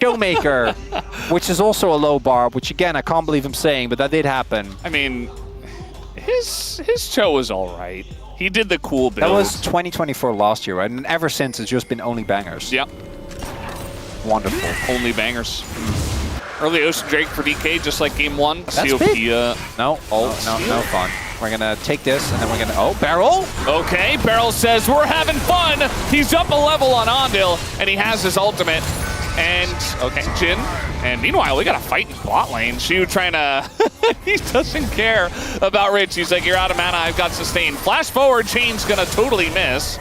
Showmaker, which is also a low bar, which again, I can't believe I'm saying, but that did happen. I mean, his show was all right. He did the cool build. That was 2024 last year, right? And ever since, it's just been only bangers. Yep. Wonderful. Only bangers. Early Ocean Drake for DK, just like game one. That's COP, big. No fun. We're gonna take this, and then we're gonna, oh, Barrel! Okay, Barrel says, we're having fun! He's up a level on Ondil, and he has his ultimate. And, okay, Jin. And meanwhile, we got a fight in bot lane. Shu trying to, he doesn't care about Rich. He's like, you're out of mana, I've got sustain. Flash forward, Chain's gonna totally miss.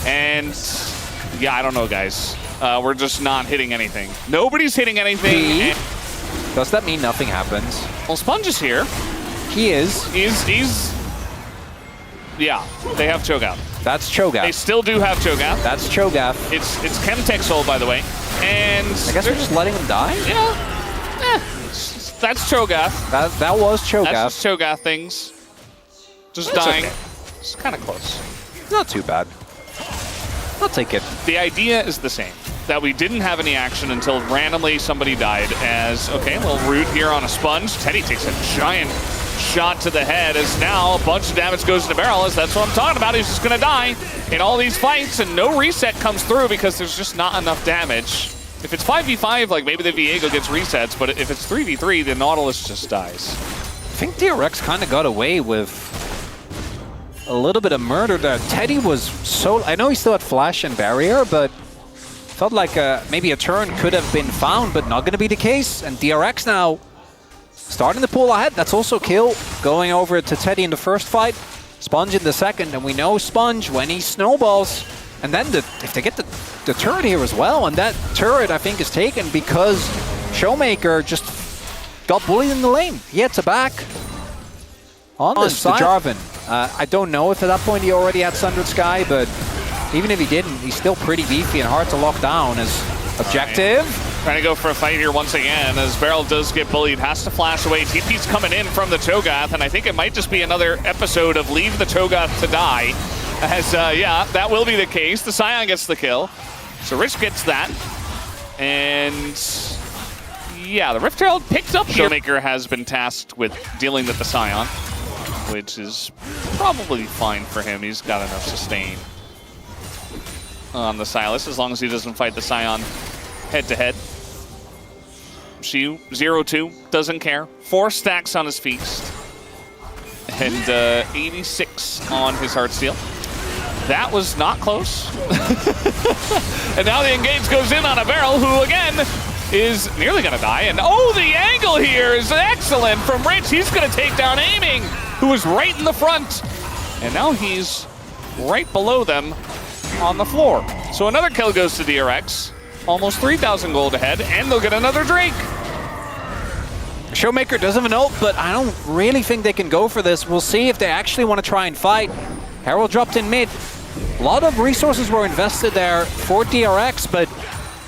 And, yeah, I don't know, guys. We're just not hitting anything. Nobody's hitting anything. Does that mean nothing happens? Well, Sponge is here. He is. He's yeah, they have Cho'Gath. That's Cho'Gath. They still do have Cho'Gath. That's Cho'Gath. It's Chemtech's ult, by the way. And I guess we're just letting him die? Yeah. That's Cho'Gath. That was Cho'Gath. That's just Cho'Gath things. Just That's dying. okay. It's kind of close. Not too bad. I'll take it. The idea is the same. That we didn't have any action until randomly somebody died as, okay, a little root here on a Sponge. Teddy takes a giant shot to the head as now a bunch of damage goes to Barrel, as that's what I'm talking about. He's just going to die in all these fights, and no reset comes through because there's just not enough damage. If it's 5v5, like maybe the Viego gets resets, but if it's 3v3, the Nautilus just dies. I think DRX kind of got away with a little bit of murder there. Teddy was so... I know he still had Flash and Barrier, but felt like maybe a turn could have been found, but not going to be the case. And DRX now starting to pull ahead. That's also kill. Going over to Teddy in the first fight, Sponge in the second, and we know Sponge, when he snowballs, and then if they get the turret here as well, and that turret, I think, is taken because Showmaker just got bullied in the lane. He had to back on this side. Jarvan. I don't know if at that point he already had Sundered Sky, but even if he didn't, he's still pretty beefy and hard to lock down as objective. Trying to go for a fight here once again as Barrel does get bullied, has to flash away. TP's coming in from the Cho'Gath, and I think it might just be another episode of Leave the Cho'Gath to Die. As, yeah, that will be the case. The Scion gets the kill. So Rich gets that. And, yeah, the Rift Herald picked up here. Showmaker has been tasked with dealing with the Scion, which is probably fine for him. He's got enough sustain on the Sylas, as long as he doesn't fight the Scion head-to-head. Shu, 0-2, doesn't care. 4 stacks on his feast. And 86 on his Heartsteel. That was not close. And now the engage goes in on a Barrel, who again is nearly gonna die. And oh, the angle here is excellent from Rich. He's gonna take down Aiming, who is right in the front. And now he's right below them on the floor. So another kill goes to DRX. Almost 3,000 gold ahead, and they'll get another Drake. Showmaker does have an ult, but I don't really think they can go for this. We'll see if they actually want to try and fight. Herald dropped in mid. A lot of resources were invested there for DRX, but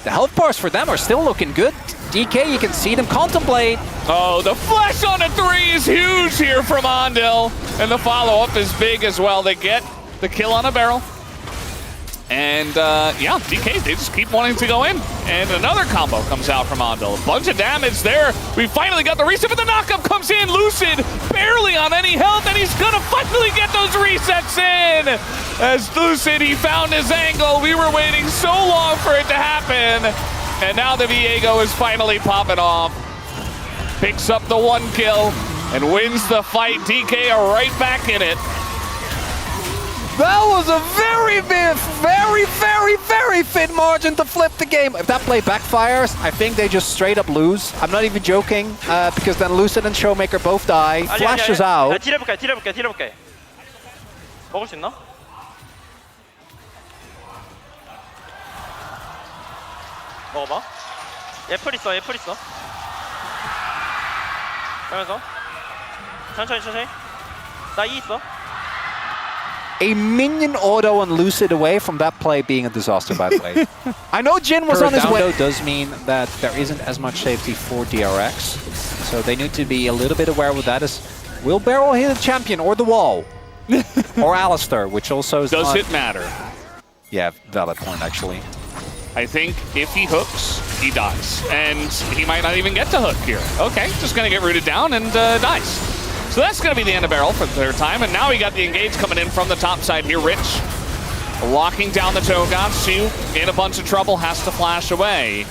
the health bars for them are still looking good. DK, you can see them contemplate. Oh, the flash on a 3 is huge here from Ondil, and the follow-up is big as well. They get the kill on a Barrel. And, yeah, DK, they just keep wanting to go in. And another combo comes out from Ondil. A bunch of damage there. We finally got the reset, but the knockup comes in. Lucid barely on any health, and he's gonna finally get those resets in. As Lucid, he found his angle. We were waiting so long for it to happen. And now the Viego is finally popping off. Picks up the 1 kill and wins the fight. DK are right back in it. That was a very thin margin to flip the game. If that play backfires, I think they just straight up lose. I'm not even joking, because then Lucid and Showmaker both die. Flash is out. 딜해볼게. 먹을 수 있나? 먹어봐. 애플 있어. 그러면서 천천히. 나 E 있어. A minion auto on Lucid away from that play being a disaster, by the way. I know Jin was on his way. Does mean that there isn't as much safety for DRX, so they need to be a little bit aware with that. Will Barrel hit a champion or the wall? Or Alistair, which also is Does it matter? Yeah, valid point, actually. I think if he hooks, he dies. And he might not even get to hook here. Okay, just gonna get rooted down and dies. So that's gonna be the end of Barrel for the third time. And now we got the engage coming in from the top side here. Rich locking down the Togon. Shu in a bunch of trouble, has to flash away.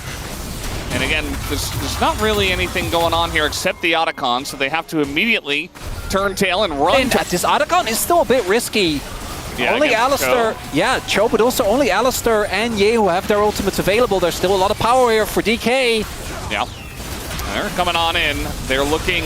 And again, there's not really anything going on here except the Otacon, so they have to immediately turn tail and run. And this Otacon is still a bit risky. Yeah, only Alistar, Cho, but also only Alistar and Yehu have their ultimates available. There's still a lot of power here for DK. Yeah, they're coming on in. They're looking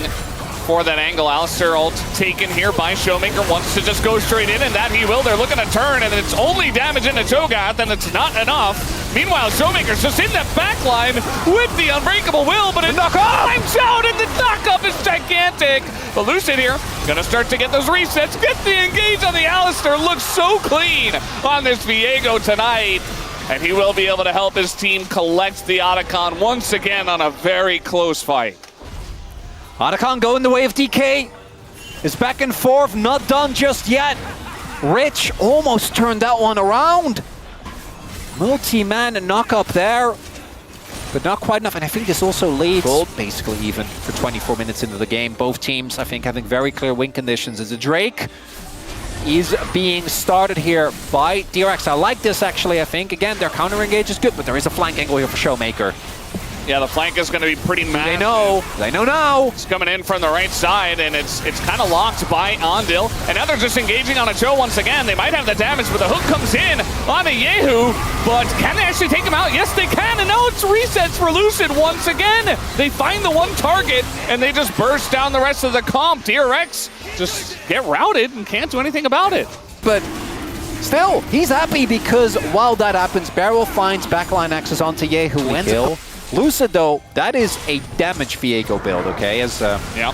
for that angle. Alistar ult taken here by Showmaker, wants to just go straight in, and that he will. They're looking to turn, and it's only damage into Cho'Gath, and it's not enough. Meanwhile, Showmaker's just in that back line with the Unbreakable Will, but it times out, and the knock-up is gigantic. But Lucid here, gonna start to get those resets, get the engage on the Alistar. Looks so clean on this Viego tonight. And he will be able to help his team collect the Otacon once again on a very close fight. Otacon going the way of DK. Is back and forth, not done just yet. Rich almost turned that one around. Multi-man knock up there, but not quite enough. And I think this also leads basically even for 24 minutes into the game. Both teams, I think, having very clear win conditions. As a Drake is being started here by DRX. I like this actually, I think. Again, their counter engage is good, but there is a flank angle here for Showmaker. Yeah, the flank is going to be pretty massive. They know now. It's coming in from the right side, and it's kind of locked by Ondil. And now they're just engaging on a Cho once again. They might have the damage, but the hook comes in on a Yehu. But can they actually take him out? Yes, they can. And now it's resets for Lucid once again. They find the one target, and they just burst down the rest of the comp. DRX just get routed and can't do anything about it. But still, he's happy because while that happens, Barrel finds backline access onto Yehu. Ends up Lucid, though, that is a damage Viego build, okay? Yeah.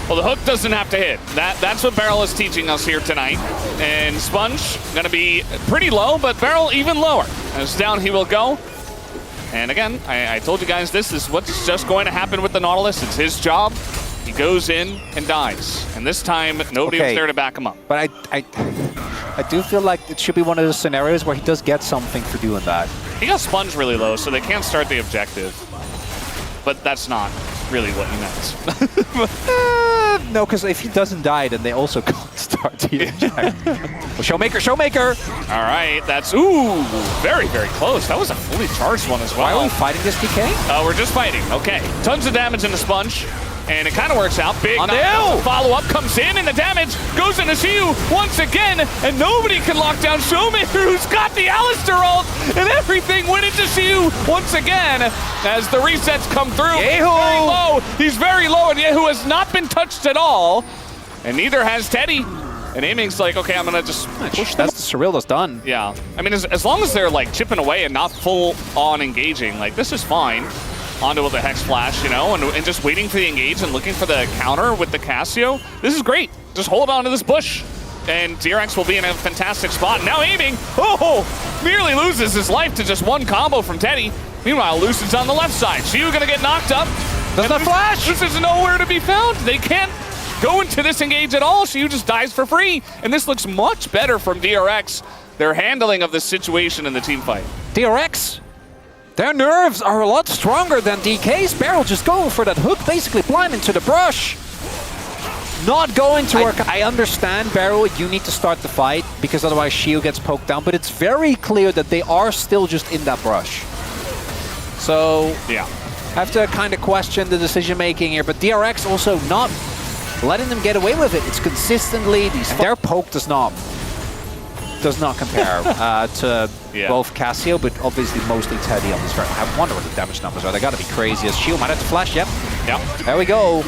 Well, the hook doesn't have to hit. That's what Barrel is teaching us here tonight. And Sponge going to be pretty low, but Barrel even lower. As down he will go. And again, I told you guys this is what's just going to happen with the Nautilus. It's his job. He goes in and dies. And this time, nobody was there to back him up. But I do feel like it should be one of those scenarios where he does get something for doing that. He got Sponge really low, so they can't start the objective. But that's not really what he meant. No, because if he doesn't die, then they also can't start the objective. Well, Showmaker! All right, that's, ooh, very, very close. That was a fully charged one as well. Why are we fighting this DK? We're just fighting, okay. Tons of damage in the Sponge. And it kind of works out. Big follow-up comes in, and the damage goes into Shu once again, and nobody can lock down Showmaker, who's got the Alistar ult, and everything went into Shu once again as the resets come through. Yehu! He's very low, and Yehu has not been touched at all, and neither has Teddy. And Aiming's like, okay, I'm gonna just push this. That's the Surreal done. Yeah, I mean, as long as they're like chipping away and not full-on engaging, like this is fine. Onto with the Hex Flash, you know, and just waiting for the engage and looking for the counter with the Casio. This is great. Just hold on to this bush. And DRX will be in a fantastic spot. Now Aiming, nearly loses his life to just one combo from Teddy. Meanwhile, Lucid's on the left side. Shu gonna get knocked up. Does not flash. This is nowhere to be found. They can't go into this engage at all. Shu just dies for free. And this looks much better from DRX. Their handling of this situation in the team fight. DRX? Their nerves are a lot stronger than DK's. Barrel just going for that hook, basically blind into the brush. Not going to work. I understand, Barrel, you need to start the fight because otherwise Shield gets poked down, but it's very clear that they are still just in that brush. So, yeah, have to kind of question the decision making here, but DRX also not letting them get away with it. It's consistently, their poke does not compare to both Casio, but obviously mostly Teddy on this round. I wonder what the damage numbers are. They gotta be crazy. As Shield might have to flash, yep. There we go.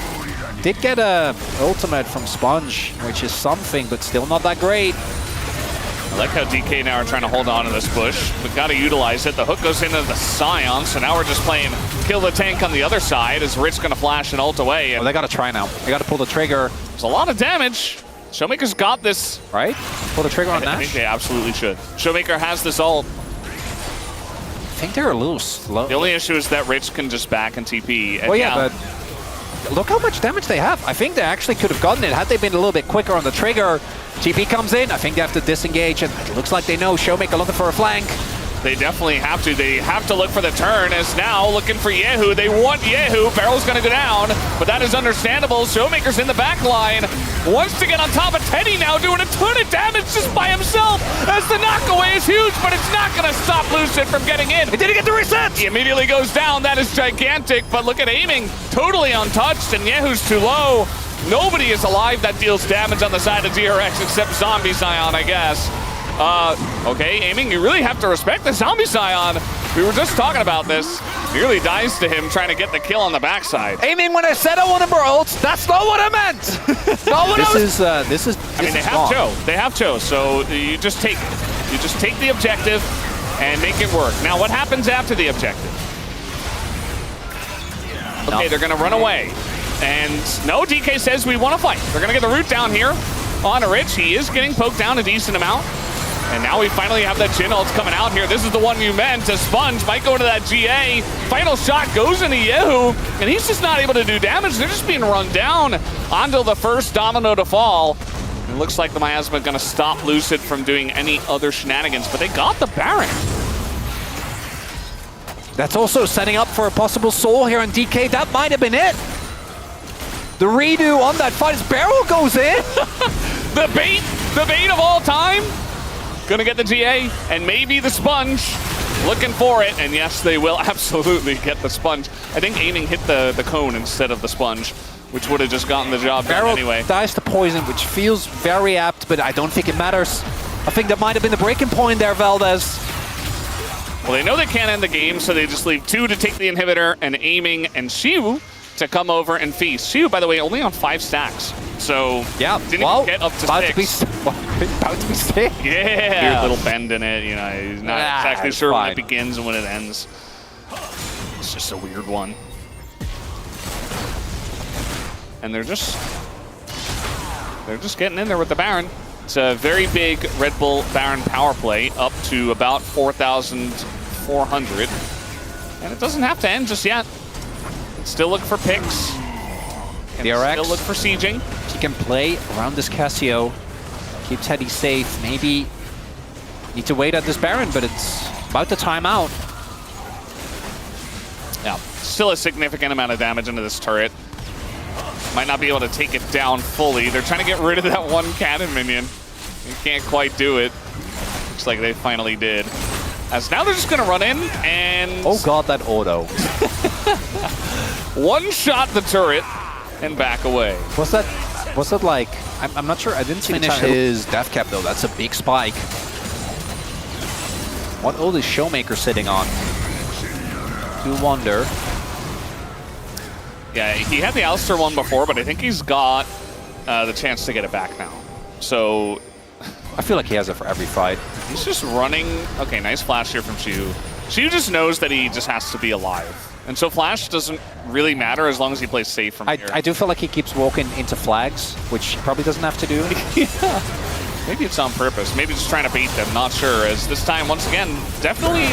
Did get a ultimate from Sponge, which is something, but still not that great. I like how DK now are trying to hold on to this bush. We've got to utilize it. The hook goes into the Scion, so now we're just playing kill the tank on the other side as Rich gonna flash and ult away. And they gotta try now. They gotta pull the trigger. There's a lot of damage. Showmaker's got this. Right? Pull the trigger on Nash? I think they absolutely should. Showmaker has this ult. I think they're a little slow. The only issue is that Rich can just back and TP. And well, yeah, but look how much damage they have. I think they actually could have gotten it had they been a little bit quicker on the trigger. TP comes in. I think they have to disengage, and it looks like they know. Showmaker looking for a flank. They definitely have to. They have to look for the turn, as now looking for Yehu. They want Yehu. Barrel's going to go down, but that is understandable. Showmaker's in the back line. Wants to get on top of Teddy now, doing a ton of damage just by himself, as the knockaway is huge, but it's not going to stop Lucid from getting in. He didn't get the reset! He immediately goes down. That is gigantic, but look at aiming. Totally untouched, and Yehu's too low. Nobody is alive that deals damage on the side of DRX except Zombie Scion, I guess. Okay, aiming, you really have to respect the Zombie Scion. We were just talking about this. Nearly dies to him trying to get the kill on the backside. Aiming, when I said I want to ult, that's not what I meant! This is I mean, they have Cho. They have Cho, so you just take the objective and make it work. Now, what happens after the objective? Okay, they're gonna run away. And no, DK says we want to fight. They're gonna get the root down here on Rich. He is getting poked down a decent amount. And now we finally have that Jhin ult coming out here. This is the one you meant. To Sponge might go into that GA. Final shot goes into Yehu, and he's just not able to do damage. They're just being run down until the first domino to fall. It looks like the Miasma gonna stop Lucid from doing any other shenanigans, but they got the Baron. That's also setting up for a possible soul here on DK. That might have been it. The redo on that fight, his barrel goes in. The bait of all time. Gonna get the GA, and maybe the Sponge. Looking for it, and yes, they will absolutely get the Sponge. I think aiming hit the cone instead of the Sponge, which would have just gotten the job done anyway. Dies to poison, which feels very apt, but I don't think it matters. I think that might have been the breaking point there, Valdez. Well, they know they can't end the game, so they just leave 2 to take the inhibitor, and aiming and Shiu to come over and feast. Shiu, by the way, only on 5 stacks. So, yeah, didn't even get up to 6. About to be 6. Yeah. Weird little bend in it, you know, he's not exactly sure when it begins and when it ends. It's just a weird one. And they're just getting in there with the Baron. It's a very big Red Bull Baron power play, up to about 4,400. And it doesn't have to end just yet. Still look for picks. DRX. Still look for sieging. He can play around this Casio. Keep Teddy safe. Maybe need to wait at this Baron, but it's about to time out. Yeah, still a significant amount of damage into this turret. Might not be able to take it down fully. They're trying to get rid of that one cannon minion. You can't quite do it. Looks like they finally did. As now they're just gonna run in and... Oh god, that auto. One shot the turret and back away. Was that like... I'm not sure, I didn't finish his death cap though. That's a big spike. What ult is Showmaker sitting on? To wonder. Yeah, he had the Alistair one before, but I think he's got the chance to get it back now. So... I feel like he has it for every fight. He's just running. Okay, nice flash here from Shiu. Shiu just knows that he just has to be alive. And so flash doesn't really matter as long as he plays safe from here. I do feel like he keeps walking into flags, which he probably doesn't have to do. Yeah. Maybe it's on purpose. Maybe just trying to bait them. Not sure. As this time, once again, definitely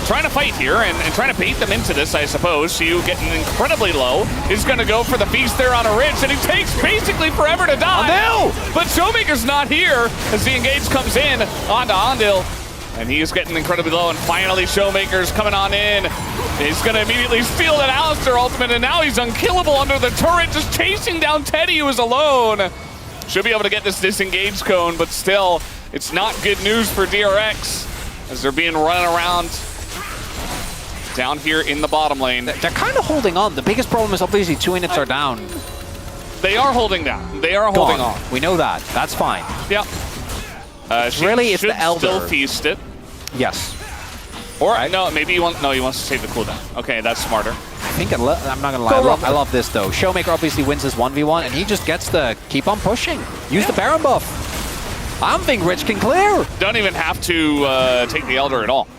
trying to fight here and trying to bait them into this, I suppose. Shiu getting incredibly low. He's going to go for the feast there on a ridge, and he takes basically forever to die. Andil! But Showmaker's not here as the engage comes in onto Andil. And he is getting incredibly low, and finally Showmaker's coming on in. He's going to immediately steal that Alistair ultimate, and now he's unkillable under the turret, just chasing down Teddy, who is alone. Should be able to get this disengage cone, but still, it's not good news for DRX as they're being run around down here in the bottom lane. They're kind of holding on. The biggest problem is obviously 2 units are down. They are holding down. They are holding on. We know that. That's fine. Yeah. Really, it's the Elder. Still feast it. Yes. Or no, maybe he wants to save the cooldown. Okay, that's smarter. I think I'm not gonna lie. I love this though. Showmaker obviously wins this 1v1, and he just gets to keep on pushing. Use the Baron buff. I don't think Rich can clear. Don't even have to take the Elder at all.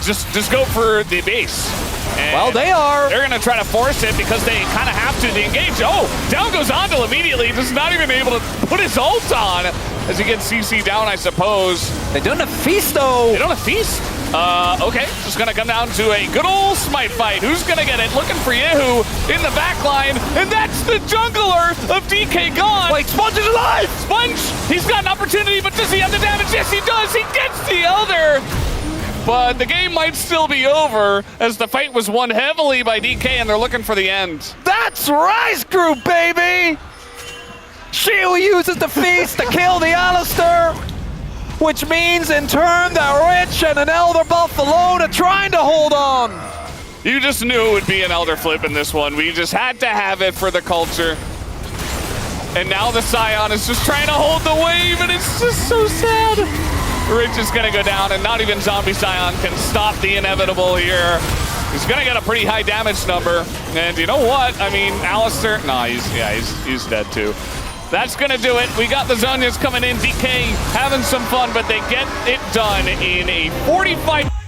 just go for the base. And well, they are. They're gonna try to force it because they kind of have to. The engage. Oh, down goes Andil immediately. Just not even able to put his ult on as he gets CC down, I suppose. They don't have feast though. They don't have feast. Okay, just gonna come down to a good old smite fight. Who's gonna get it? Looking for Yehu in the back line, and that's the jungler of DK gone. Wait, Sponge is alive! Sponge, he's got an opportunity, but does he have the damage? Yes, he does. He gets the Elder. but the game might still be over as the fight was won heavily by DK and they're looking for the end. That's Rise Group, baby! Shield uses the feast to kill the Alistair, which means in turn that Rich and an Elder Buffalo are trying to hold on. You just knew it would be an Elder flip in this one. We just had to have it for the culture. And now the Scion is just trying to hold the wave, and it's just so sad. Rich is going to go down, and not even Zombie Scion can stop the inevitable here. He's going to get a pretty high damage number. And you know what? I mean, Alistair, nah, he's dead too. That's going to do it. We got the Zonias coming in. DK having some fun, but they get it done in a 45.